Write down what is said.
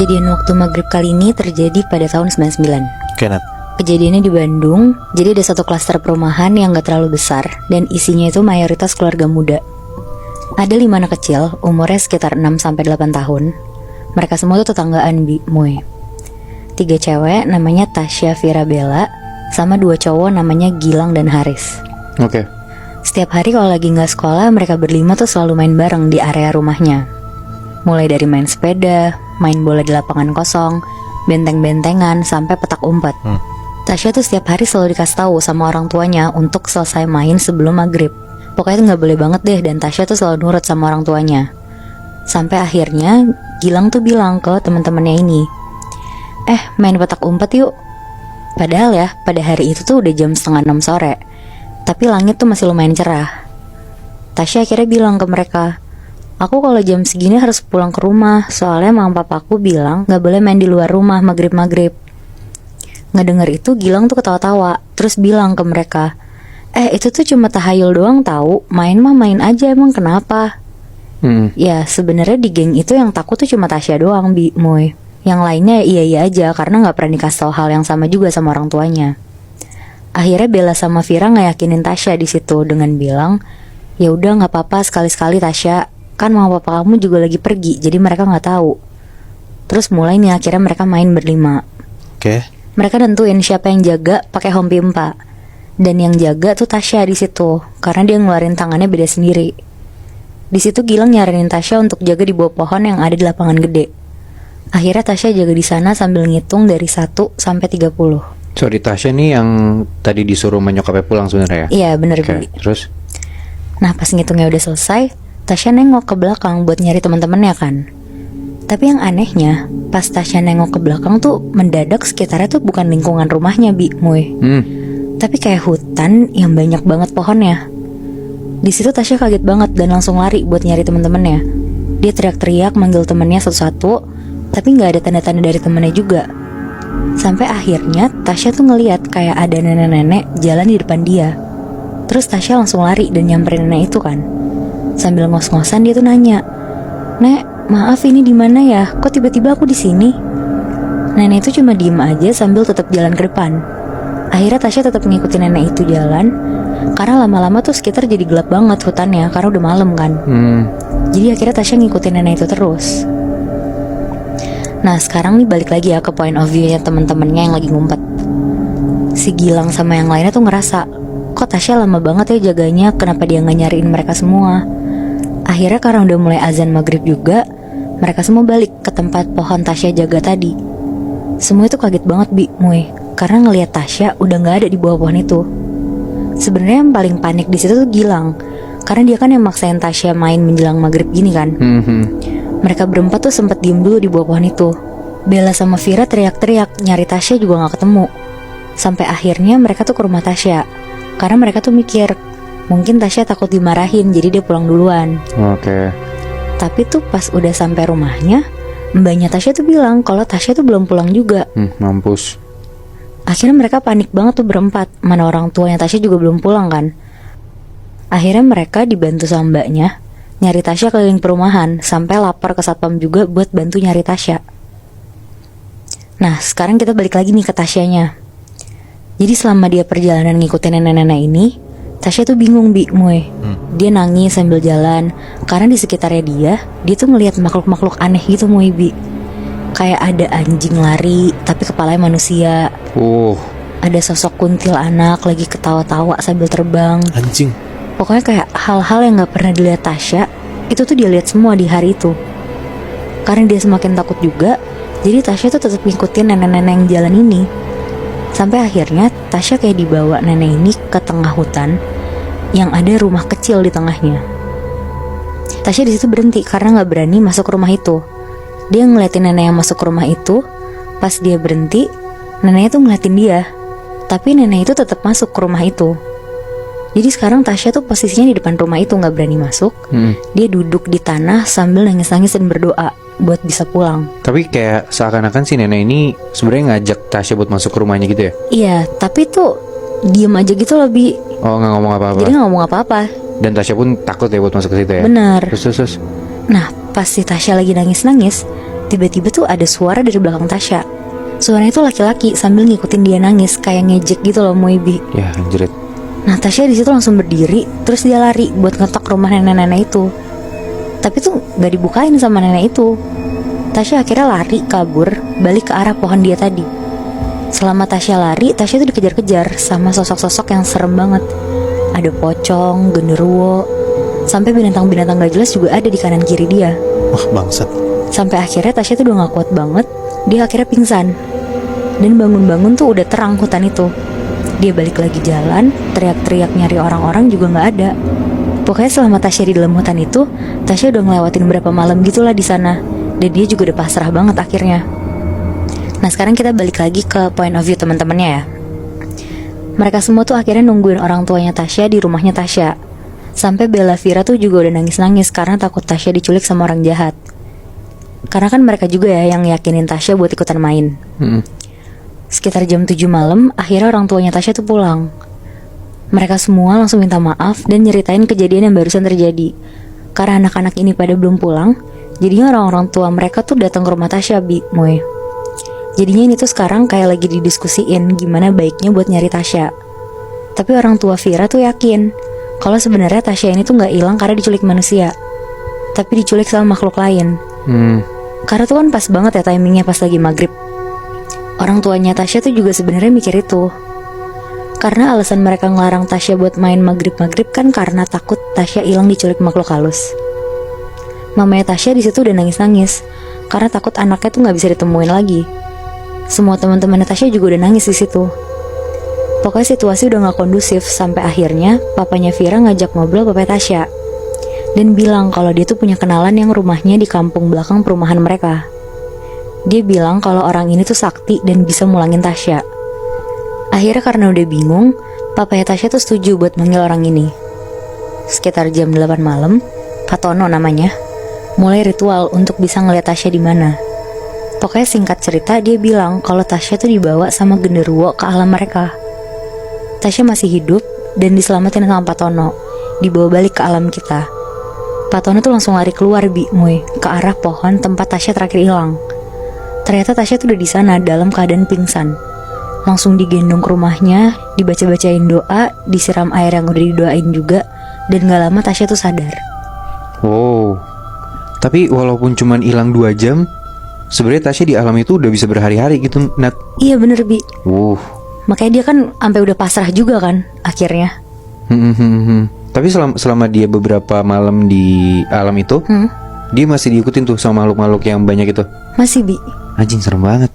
Kejadian waktu maghrib kali ini terjadi pada tahun 99. Oke, Nat. Kejadiannya di Bandung. Jadi ada satu klaster perumahan yang gak terlalu besar, dan isinya itu mayoritas keluarga muda. Ada 5 anak kecil, umurnya sekitar 6-8 tahun. Mereka semua tuh tetanggaan Moy. 3 cewek namanya Tasya, Vira, Bella, sama 2 cowok namanya Gilang dan Haris. Oke. Setiap hari kalau lagi gak sekolah, mereka berlima tuh selalu main bareng di area rumahnya. Mulai dari main sepeda, main bola di lapangan kosong, benteng-bentengan, sampai petak umpet. Tasya tuh setiap hari selalu dikasih tahu sama orang tuanya untuk selesai main sebelum maghrib. Pokoknya tuh gak boleh banget deh, dan Tasya tuh selalu nurut sama orang tuanya. Sampai akhirnya Gilang tuh bilang ke teman-temannya ini, main petak umpet yuk. Padahal ya, pada hari itu tuh udah jam 5:30 sore, tapi langit tuh masih lumayan cerah. Tasya akhirnya bilang ke mereka, "Aku kalau jam segini harus pulang ke rumah, soalnya mama papaku bilang gak boleh main di luar rumah maghrib-maghrib." Ngedenger itu Gilang tuh ketawa-tawa, terus bilang ke mereka, "Itu tuh cuma tahayul doang tahu, main mah main aja, emang kenapa?" Ya sebenarnya di geng itu yang takut tuh cuma Tasya doang, Moy. Yang lainnya iya-iya aja karena gak pernah dikasih tau hal yang sama juga sama orang tuanya. Akhirnya Bella sama Vira ngeyakinin Tasya di situ dengan bilang, "Ya udah nggak apa-apa, sekali-sekali Tasya. Kan mama papa kamu juga lagi pergi, jadi mereka nggak tahu." Terus mulai nih akhirnya mereka main berlima. Oke. Mereka nentuin siapa yang jaga pakai home pimpa. Dan yang jaga tuh Tasya di situ, karena dia ngeluarin tangannya beda sendiri. Di situ Gilang nyaranin Tasya untuk jaga di bawah pohon yang ada di lapangan gede. Akhirnya Tasya jaga di sana sambil ngitung dari 1 sampai 30. Sorry, Tasya nih yang tadi disuruh menyokapnya pulang sebenarnya ya? Iya bener, Oke, Bi. terus? Nah pas ngitungnya udah selesai, Tasya nengok ke belakang buat nyari teman-temannya kan. Tapi yang anehnya, pas Tasya nengok ke belakang tuh mendadak sekitarnya tuh bukan lingkungan rumahnya, Moy. Tapi kayak hutan yang banyak banget pohonnya. Di situ Tasya kaget banget dan langsung lari buat nyari teman-temannya. Dia teriak-teriak manggil temannya satu-satu, tapi nggak ada tanda-tanda dari temannya juga. Sampai akhirnya Tasya tuh ngeliat kayak ada nenek-nenek jalan di depan dia. Terus Tasya langsung lari dan nyamperin nenek itu kan. Sambil ngos-ngosan dia tuh nanya, "Nek, maaf ini di mana ya? Kok tiba-tiba aku di sini?" Nenek itu cuma diem aja sambil tetap jalan ke depan. Akhirnya Tasya tetap ngikutin nenek itu jalan, karena lama-lama tuh sekitar jadi gelap banget hutannya karena udah malam kan. Jadi akhirnya Tasya ngikutin nenek itu terus. Nah sekarang nih balik lagi ya ke point of view-nya teman-temannya yang lagi ngumpet. Si Gilang sama yang lainnya tuh ngerasa, kok Tasya lama banget ya jaganya, kenapa dia gak nyariin mereka semua. Akhirnya karena udah mulai azan maghrib juga, mereka semua balik ke tempat pohon Tasya jaga tadi. Semua itu kaget banget Moy, karena ngelihat Tasya udah gak ada di bawah pohon itu. Sebenarnya yang paling panik di situ tuh Gilang, karena dia kan yang maksain Tasya main menjelang maghrib gini kan. Mereka berempat tuh sempat diem dulu di bawah pohon itu. Bella sama Vira teriak-teriak nyari Tasya juga gak ketemu. Sampai akhirnya mereka tuh ke rumah Tasya, karena mereka tuh mikir mungkin Tasya takut dimarahin jadi dia pulang duluan. Oke. Tapi tuh pas udah sampai rumahnya, mbaknya Tasya tuh bilang kalau Tasya tuh belum pulang juga. Mampus. Akhirnya mereka panik banget tuh berempat, mana orang tuanya Tasya juga belum pulang kan. Akhirnya mereka dibantu sama mbaknya nyari Tasya keliling perumahan, sampai lapor ke satpam juga buat bantu nyari Tasya. Nah sekarang kita balik lagi nih ke Tasyanya. Jadi selama dia perjalanan ngikutin nenek-nenek ini, Tasya tuh bingung Moy. Dia nangis sambil jalan, karena di sekitarnya dia tuh ngelihat makhluk-makhluk aneh gitu Moy. Kayak ada anjing lari tapi kepalanya manusia. Ada sosok kuntilanak lagi ketawa-tawa sambil terbang. Anjing. Pokoknya kayak hal-hal yang gak pernah dilihat Tasya, itu tuh dia lihat semua di hari itu. Karena dia semakin takut juga, jadi Tasya tuh tetap ngikutin nenek-nenek yang jalan ini. Sampai akhirnya Tasya kayak dibawa nenek ini ke tengah hutan yang ada rumah kecil di tengahnya. Tasya di situ berhenti karena gak berani masuk rumah itu. Dia ngeliatin nenek yang masuk ke rumah itu. Pas dia berhenti, neneknya tuh ngeliatin dia, tapi nenek itu tetap masuk ke rumah itu. Jadi sekarang Tasya tuh posisinya di depan rumah itu, gak berani masuk. Dia duduk di tanah sambil nangis-nangis dan berdoa buat bisa pulang. Tapi kayak seakan-akan si nenek ini sebenarnya ngajak Tasya buat masuk ke rumahnya gitu ya? Iya, tapi tuh diem aja gitu loh Oh, gak ngomong apa-apa. Jadi gak ngomong apa-apa. Dan Tasya pun takut ya buat masuk ke situ ya? Bener. Terus. Nah pas si Tasya lagi nangis-nangis, tiba-tiba tuh ada suara dari belakang Tasya. Suaranya itu laki-laki sambil ngikutin dia nangis, kayak ngejek gitu loh Moebi. Ya anjrit. Nah Tasya di situ langsung berdiri, terus dia lari buat ngetok rumah nenek-nenek itu. Tapi tuh gak dibukain sama nenek itu. Tasya akhirnya lari kabur, balik ke arah pohon dia tadi. Selama Tasya lari, Tasya tuh dikejar-kejar sama sosok-sosok yang serem banget. Ada pocong, genderuwo, sampai binatang-binatang gak jelas juga ada di kanan kiri dia. Wah bangsat. Sampai akhirnya Tasya tuh udah gak kuat banget, dia akhirnya pingsan. Dan bangun-bangun tuh udah terang hutan itu. Dia balik lagi jalan, teriak-teriak nyari orang-orang juga gak ada. Pokoknya selama Tasya di dalam hutan itu, Tasya udah ngelewatin berapa malam gitulah di sana. Dan dia juga udah pasrah banget akhirnya. Nah sekarang kita balik lagi ke point of view teman-temannya ya. Mereka semua tuh akhirnya nungguin orang tuanya Tasya di rumahnya Tasya. Sampai Bella Vira tuh juga udah nangis-nangis karena takut Tasya diculik sama orang jahat. Karena kan mereka juga ya yang yakinin Tasya buat ikutan main. Sekitar jam 7 malam, akhirnya orang tuanya Tasya tuh pulang. Mereka semua langsung minta maaf dan nyeritain kejadian yang barusan terjadi. Karena anak-anak ini pada belum pulang, jadinya orang-orang tua mereka tuh datang ke rumah Tasya, Moe. Jadinya ini tuh sekarang kayak lagi didiskusiin gimana baiknya buat nyari Tasya. Tapi orang tua Vira tuh yakin kalau sebenarnya Tasya ini tuh gak hilang karena diculik manusia, tapi diculik sama makhluk lain. Karena tuh kan pas banget ya timingnya pas lagi maghrib. Orang tuanya Tasya tuh juga sebenarnya mikir itu. Karena alasan mereka ngelarang Tasya buat main maghrib-maghrib kan karena takut Tasya hilang diculik makhluk halus. Mamanya Tasya di situ udah nangis-nangis karena takut anaknya tuh nggak bisa ditemuin lagi. Semua teman-temannya Tasya juga udah nangis di situ. Pokoknya situasi udah nggak kondusif sampai akhirnya papanya Vira ngajak ngobrol papanya Tasya dan bilang kalau dia tuh punya kenalan yang rumahnya di kampung belakang perumahan mereka. Dia bilang kalau orang ini tuh sakti dan bisa mulangin Tasya. Akhirnya karena udah bingung, papanya Tasya tuh setuju buat manggil orang ini. Sekitar jam 8 malam, Pak Tono namanya, mulai ritual untuk bisa ngeliat Tasya di mana. Pokoknya singkat cerita dia bilang kalau Tasya tuh dibawa sama genderuwo ke alam mereka. Tasya masih hidup dan diselamatin sama Pak Tono, dibawa balik ke alam kita. Pak Tono tuh langsung lari keluar Moe, ke arah pohon tempat Tasya terakhir hilang. Ternyata Tasya tuh udah di sana dalam keadaan pingsan. Langsung digendong ke rumahnya, dibaca-bacain doa, disiram air yang udah didoain juga, dan gak lama Tasya tuh sadar. Wow. Tapi walaupun cuman hilang 2 jam, sebenarnya Tasya di alam itu udah bisa berhari-hari gitu, Nat. Iya bener Bi. Makanya dia kan sampai udah pasrah juga kan akhirnya. Tapi selama dia beberapa malam di alam itu, dia masih diikutin tuh sama makhluk-makhluk yang banyak itu. Masih Bi. Anjing serem banget.